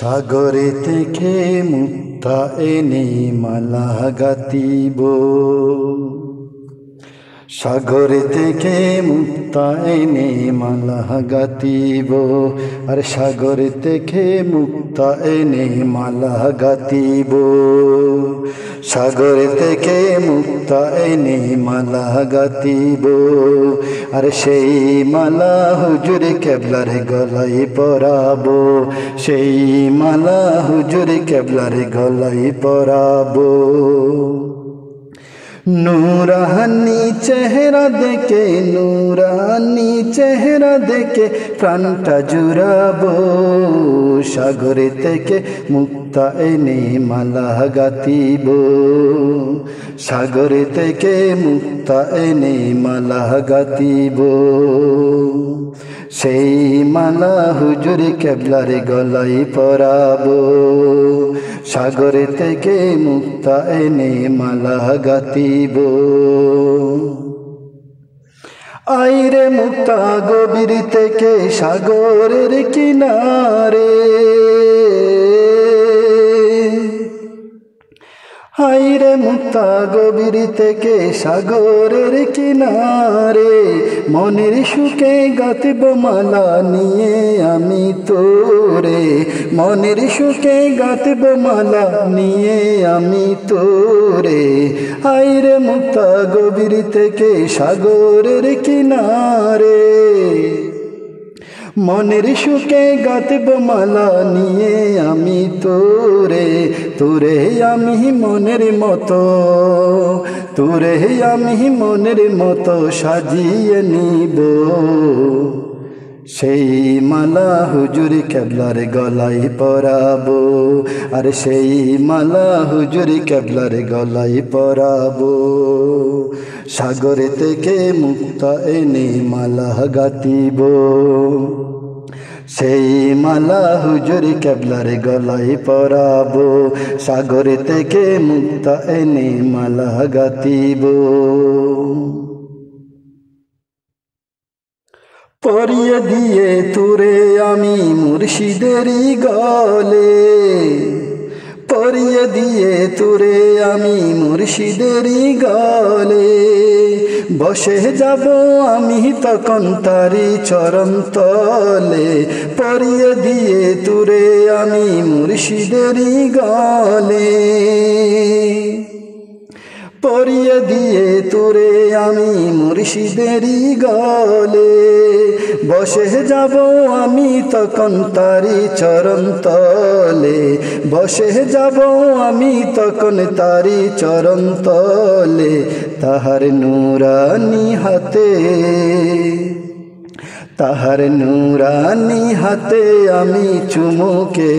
সাগরে থেকে মুক্তা এনে মালা গাতিব, সাগরে থেকে মুক্তা এনে মালা গাতিব, আর সাগরে থেকে মুক্তা এনে মালা গাতিব, সাগরে থেকে মুক্তা এনে মালা গাতিব, আর সেই মালা হুজুর কেবলার গলায় পরাবো, সেই মালা হুজুর কেবলার গলায় পরাবো। নূরানি চেহারা দেখে, নূরানি চেহারা দেখে প্রাণটা জুড়াবো, সাগরে থেকে মুক্তা এনে মালা গাতিব, সাগরে থেকে মুক্তা এনে মালা গাতিব, সেই মালা হুজুর কেবলার গলায় পরাবো, সাগরে থেকে মুক্তা এনে মালা গাতিব। আইরে মুক্তা গভীর থেকে সাগরের কিনারে, হাইরে মুক্তা গভীর থেকে সাগরের কিনারে, মনের সুখে গাতিব মালা নিয়ে আমি তোরে, মনের সুখে গাতিব মালা নিয়ে আমি তোরে, হাইরে মুক্তা গভীর থেকে সাগরের কিনারে, মনের সুখে গাতিব মালা নিয়ে আমি তোরে, তোরে আমি মনের মতো, তোরে আমি মনের মতো সাজিয়ে নিব, সেই মালা হুজুর কেবলার গলায় পরাবো, আর সেই মালা হুজুর কেবলার গলায় পরাবো, সাগরে থেকে মুক্তা এনে মালা গাতিব, সেই মালা হুজুর কেবলার গলায় পরাবো, সাগরে থেকে মুক্তা এনে মালা গাতিব। পরিয়ে দিয়ে তোরে আমি মুর্শিদেরই গলে, পরিয়ে দিয়ে তোরে আমি মুর্শিদেরই গলে, বসে যাব আমি তখন তারি চরণ তলে, পরিয়ে দিয়ে তোরে আমি মুর্শিদেরই গলে, পরিয়ে দিয়ে তোরে আমি মুর্শিদেরই গলে, বসে যাব আমি তখন তারি চরণ তলে, বসে যাব আমি তখন তারি চরণ তলে, তাহার নূরানি হাতে, তাহার নূরানি হাতে আমি চুমুকে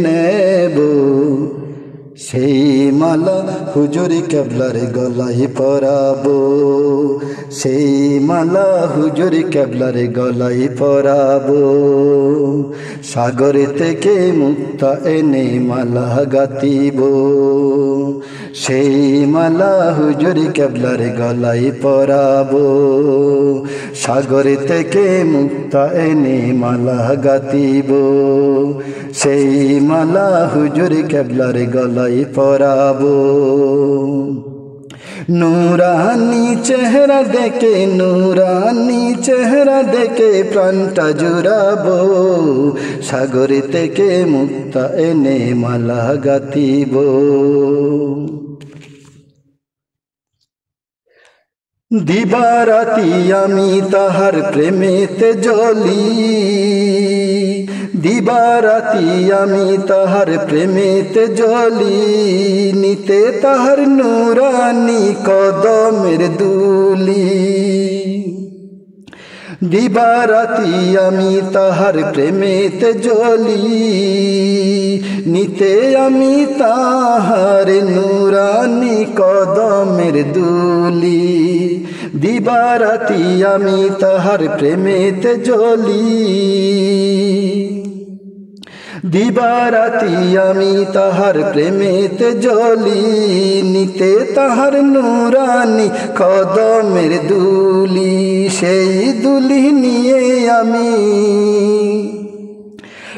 নেব, সেই মালা হুজুর কেবলার গলায় পরাবো, সেই মালা হুজুর কেবলার গলায় পরাবো, সাগরে থেকে মুক্তা এনে মালা গাতিব, সেই মালা হুজুর কেবলার গলায় পরাবো, সাগরে থেকে মুক্তা এনে মালা গাতিব, সেই মালা হুজুর কেবলার গলায় পরাবো। নূরানি চেহারা দেখে, নূরানি চেহারা দেখে প্রাণটা জুড়াবো, সাগরে থেকে মুক্তা এনে মালা গাতিব। দিবারাতি আমি তাহার প্রেমেতে জ্বলি, দিবারাতি আমি তাহার প্রেমেতে জ্বলি, নিতে তাহার নূরানি কদমের দুলি, দিবারাতি আমি তাহার প্রেমেতে জ্বলি, নিতে আমি তাহার নূরানি কদমের দুলি, দিবারাতি আমি তাহার প্রেমেতে জ্বলি, দিবারাতি আমি তাহার প্রেমেতে জ্বলি, নিতে তাহার নূরানি কদমের দুলি, সেই দুলি নিয়ে আমি,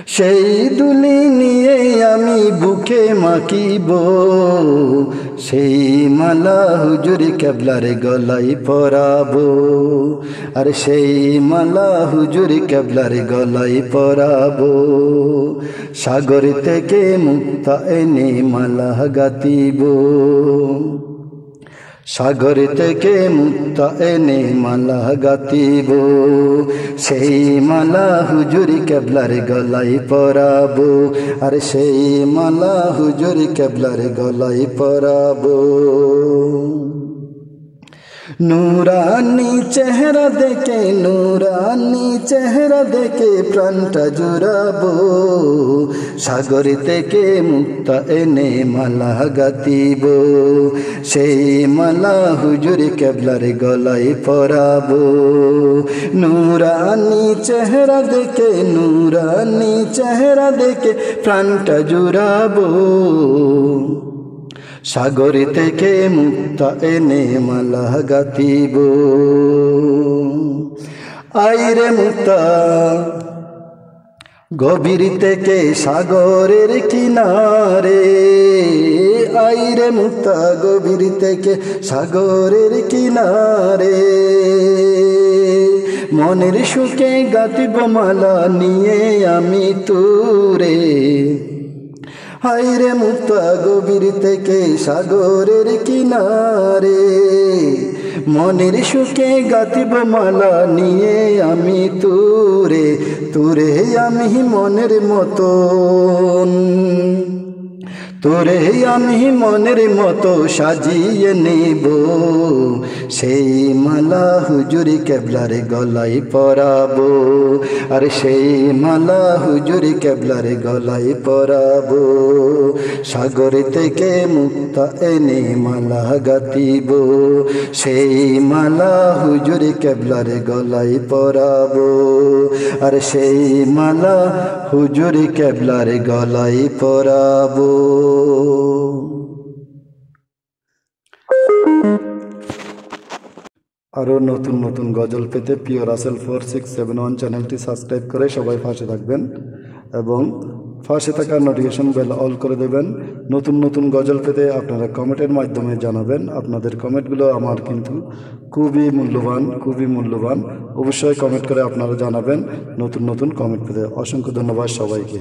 সেই দুলি নিয়ে আমি বুকে মাখিব, সেই মালা হুজুর কেবলার গলায় পরাবো, আর সেই মালা হুজুর কেবলার গলায় পরাবো। সাগর থেকে মুক্তা এনে মালা গাতিব, সাগর থেকে মুক্তা এনে মালা গাতিব, সেই মালা হুজুর কেবলার গলায় পরাবো, আর সেই মালা হুজুর কেবলার গলায় পরাবো। নূরানি চেহারা দেখে, নূরানি চেহারা দেখে প্রাণটা জুড়াবো, সাগর থেকে মুক্তা এনে মালা গাতিব, সেই মালা হুজুর কেবলার গলায় পরাবো। নূরানি চেহারা দেখে, নূরানি চেহারা দেখে প্রাণটা জুড়াবো, সাগর থেকে মুক্তা এনে মালা গাতিব। আইরে মুক্তা গভীর থেকে সাগরের কিনারে, আইরে মুক্তা গভীর থেকে সাগরের কিনারে, মনের সুখে গাতিব মালা নিয়ে আমি তুরে। হায়রে মুক্তা গভীর থেকে সাগরের কিনারে, মনের সুখে গাতিব মালা নিয়ে আমি তুরে, তুরে আমি মনের মতন, তোরে আমি মনের মতো সাজিয়ে নেব, সেই মালা হুজুর কেবলার গলায় পরাবো, আর সেই মালা হুজুর কেবলার গলায় পরাবো। সাগর থেকে মুক্তা এনে মালা গাতিব, সেই মালা হুজুর কেবলার গলায় পরাবো, আর সেই মালা হুজুর কেবলার গলায় পরাবো। আরও নতুন নতুন গজল পেতে প্রিয় রাসেল 4671 চ্যানেলটি সাবস্ক্রাইব করে সবাই পাশে থাকবেন এবং পাশে থাকা নোটিফিকেশন বেল অল করে দেবেন। নতুন নতুন গজল পেতে আপনারা কমেন্টের মাধ্যমে জানাবেন। আপনাদের কমেন্টগুলো আমার কিন্তু খুবই মূল্যবান, খুবই মূল্যবান। অবশ্যই কমেন্ট করে আপনারা জানাবেন নতুন নতুন কমেন্ট পেতে। অসংখ্য ধন্যবাদ সবাইকে।